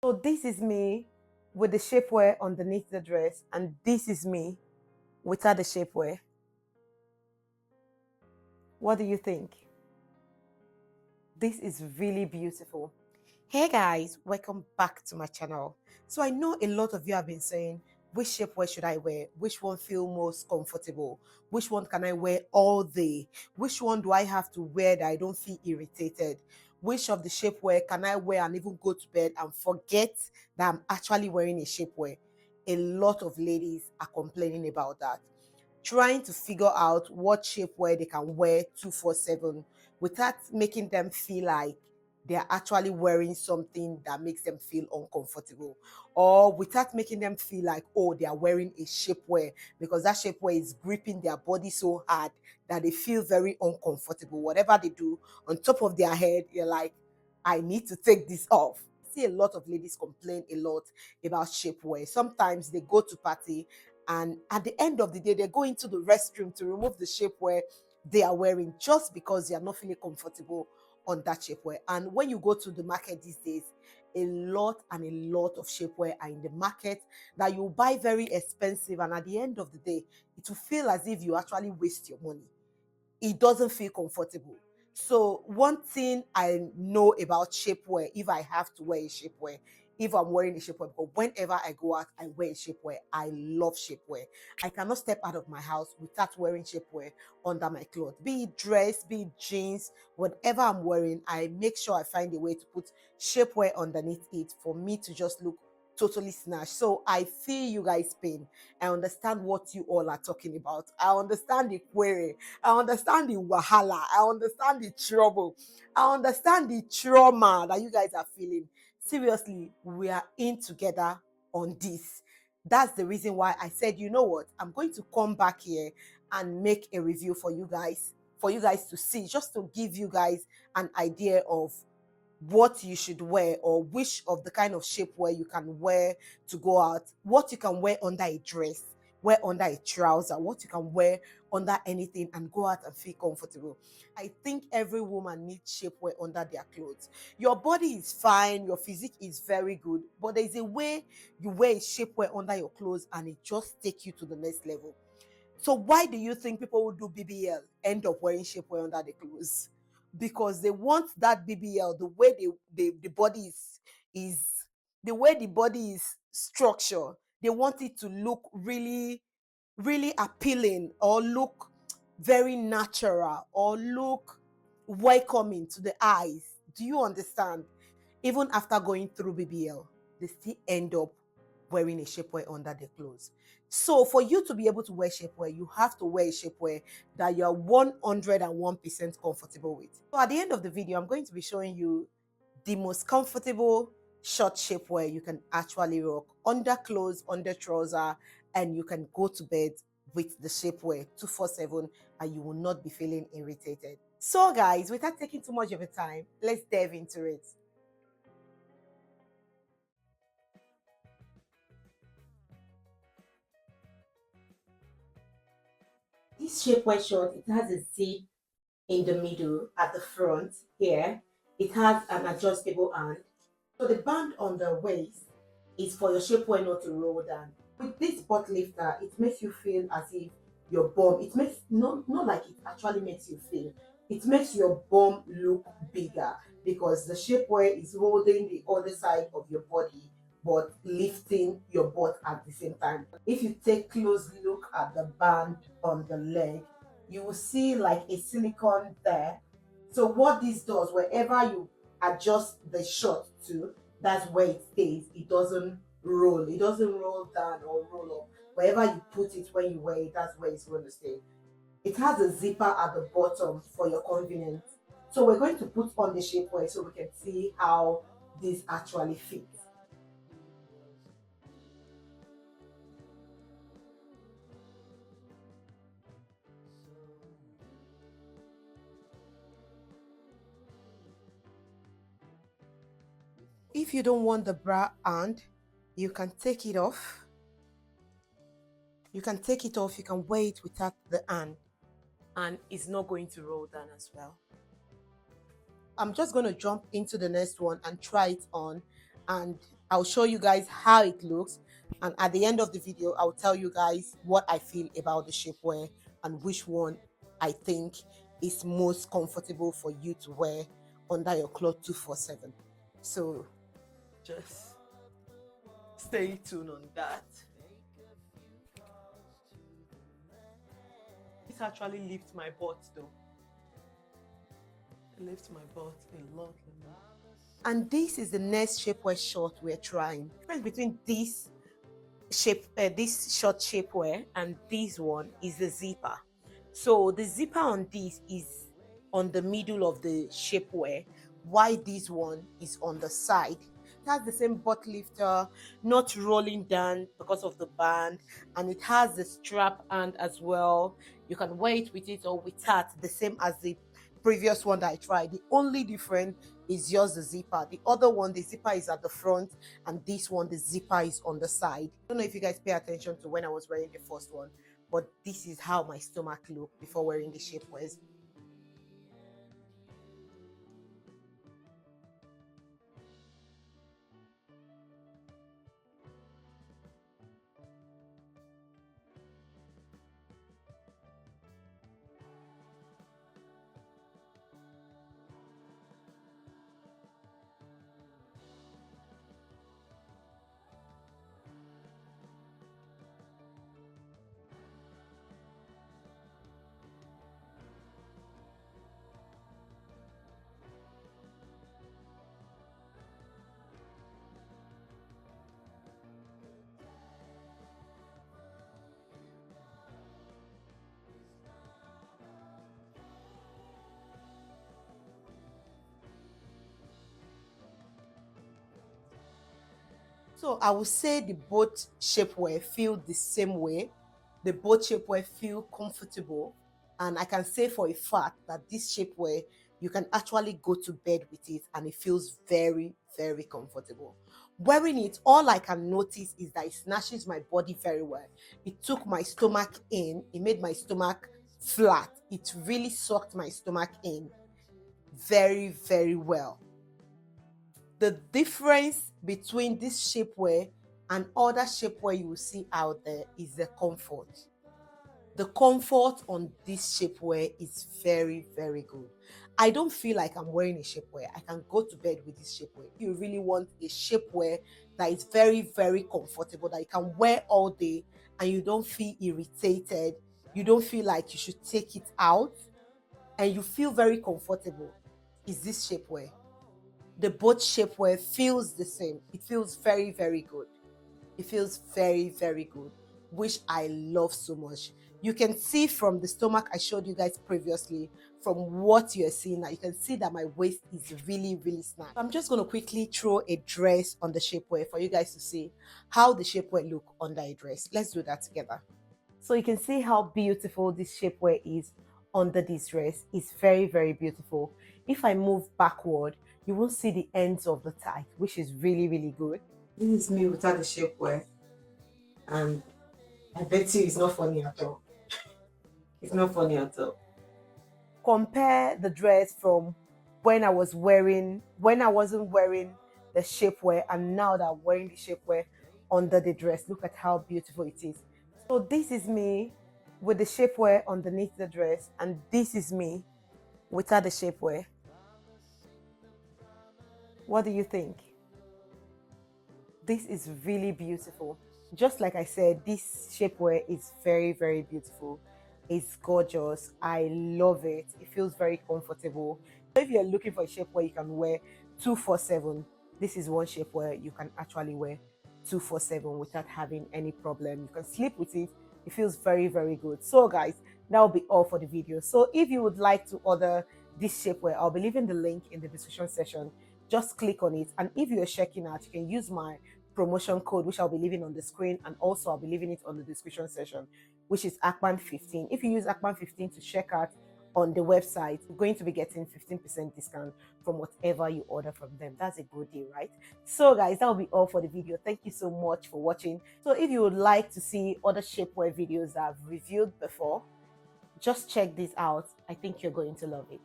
So this is me with the shapewear underneath the dress, and this is me without the shapewear. What do you think? This is really beautiful. Hey guys, welcome back to my channel. So I know a lot of you have been saying, which shapewear should I wear? Which one feel most comfortable? Which one can I wear all day? Which one do I have to wear that I don't feel irritated? Which of the shapewear can I wear and even go to bed and forget that I'm actually wearing a shapewear? A lot of ladies are complaining about that, trying to figure out what shapewear they can wear 247 without making them feel like they're actually wearing something that makes them feel uncomfortable, or without making them feel like, oh, they are wearing a shapewear because that shapewear is gripping their body so hard that they feel very uncomfortable. Whatever they do on top of their head, you're like, I need to take this off. I see a lot of ladies complain a lot about shapewear. Sometimes they go to party and at the end of the day, they go into the restroom to remove the shapewear they are wearing just because they are not feeling comfortable on that shapewear. And when you go to the market these days, a lot and a lot of shapewear are in the market that you buy very expensive, and at the end of the day, it will feel as if you actually waste your money. It doesn't feel comfortable. So one thing I know about shapewear, if I have to wear a shapewear, if I'm wearing a shapewear, but whenever I go out, I wear a shapewear. I love shapewear. I cannot step out of my house without wearing shapewear under my clothes. Be it dress, be it jeans, whatever I'm wearing, I make sure I find a way to put shapewear underneath it for me to just look totally snatched. So I feel you guys' pain. I understand what you all are talking about. I understand the query. I understand the wahala. I understand the trouble. I understand the trauma that you guys are feeling. Seriously, we are in together on this. That's the reason why I said, you know what? I'm going to come back here and make a review for you guys to see, just to give you guys an idea of what you should wear, or which of the kind of shapewear you can wear to go out, what you can wear under a dress, wear under a trouser, what you can wear under anything and go out and feel comfortable. I think every woman needs shapewear under their clothes. Your body is fine, your physique is very good, but there's a way you wear a shapewear under your clothes and it just takes you to the next level. So why do you think people who do BBL end up wearing shapewear under the clothes? Because they want that BBL, the way the body is the way the body is structured. They want it to look really, really appealing, or look very natural, or look welcoming to the eyes. Do you understand? Even after going through BBL, they still end up wearing a shapewear under their clothes. So for you to be able to wear shapewear, you have to wear a shapewear that you're 101% comfortable with. So at the end of the video, I'm going to be showing you the most comfortable short shapewear you can actually rock under clothes, under trouser, and you can go to bed with the shapewear 247 and you will not be feeling irritated. So guys, without taking too much of your time, let's dive into it. This shapewear short, it has a zip in the middle at the front here. It has an adjustable hand. So the band on the waist is for your shapewear not to roll down. With this butt lifter, it makes you feel as if your bum, it makes, not like it actually makes you feel, it makes your bum look bigger because the shapewear is holding the other side of your body but lifting your butt at the same time. If you take close look at the band on the leg, you will see like a silicone there. So what this does, wherever you adjust the short to, that's where it stays. It doesn't roll. It doesn't roll down or roll up. Wherever you put it when you wear it, that's where it's going to stay. It has a zipper at the bottom for your convenience. So we're going to put on the shapewear so we can see how this actually fits. If you don't want the bra hand, you can take it off. You can take it off. You can wear it without the hand, and it's not going to roll down as well. I'm just going to jump into the next one and try it on, and I'll show you guys how it looks, and at the end of the video I'll tell you guys what I feel about the shapewear and which one I think is most comfortable for you to wear under your clothes 247. So just stay tuned on that. This actually lifts my butt though. It lifts my butt a lot. And this is the next shapewear short we're trying. The difference between this short shapewear and this one is the zipper. So the zipper on this is on the middle of the shapewear, while this one is on the side. It has the same butt lifter, not rolling down because of the band, and it has the strap hand as well. You can wear it with it or without, the same as the previous one that I tried. The only difference is just the zipper. The other one, the zipper is at the front, and this one, the zipper is on the side. I don't know if you guys pay attention to when I was wearing the first one, but this is how my stomach looked before wearing the shapewears. So I would say the both shapewear feel the same way. The both shapewear feel comfortable. And I can say for a fact that this shapewear, you can actually go to bed with it and it feels very, very comfortable. Wearing it, all I can notice is that it snatches my body very well. It took my stomach in, it made my stomach flat. It really sucked my stomach in very, very well. The difference between this shapewear and other shapewear you will see out there is the comfort. The comfort on this shapewear is very, very good. I don't feel like I'm wearing a shapewear. I can go to bed with this shapewear. If you really want a shapewear that is very, very comfortable, that you can wear all day and you don't feel irritated, you don't feel like you should take it out, and you feel very comfortable, is this shapewear. The both shapewear feels the same. It feels very, very good. It feels very, very good, which I love so much. You can see from the stomach I showed you guys previously, from what you're seeing now, you can see that my waist is really, really snug. I'm just going to quickly throw a dress on the shapewear for you guys to see how the shapewear look under a dress. Let's do that together. So you can see how beautiful this shapewear is under this dress. It's very, very beautiful. If I move backward, you will see the ends of the tie, which is really, really good. This is me without the shapewear, and I bet you it's not funny at all. It's not funny at all. Compare the dress from when I wasn't wearing the shapewear, and now that I'm wearing the shapewear under the dress. Look at how beautiful it is. So this is me with the shapewear underneath the dress, and this is me without the shapewear. What do you think? This is really beautiful. Just like I said, this shapewear is very, very beautiful. It's gorgeous. I love it. It feels very comfortable. So if you're looking for a shapewear you can wear 247, this is one shapewear you can actually wear 247 without having any problem. You can sleep with it. It feels very, very good. So guys, that will be all for the video. So if you would like to order this shapewear, I'll be leaving the link in the description section. Just click on it, and if you're checking out, you can use my promotion code, which I'll be leaving on the screen, and also I'll be leaving it on the description section, which is Akman15. If you use Akman15 to check out on the website, you're going to be getting 15% discount from whatever you order from them. That's a good deal, right? So guys, that will be all for the video. Thank you so much for watching. So if you would like to see other shapewear videos that I've reviewed before, just check this out. I think you're going to love it.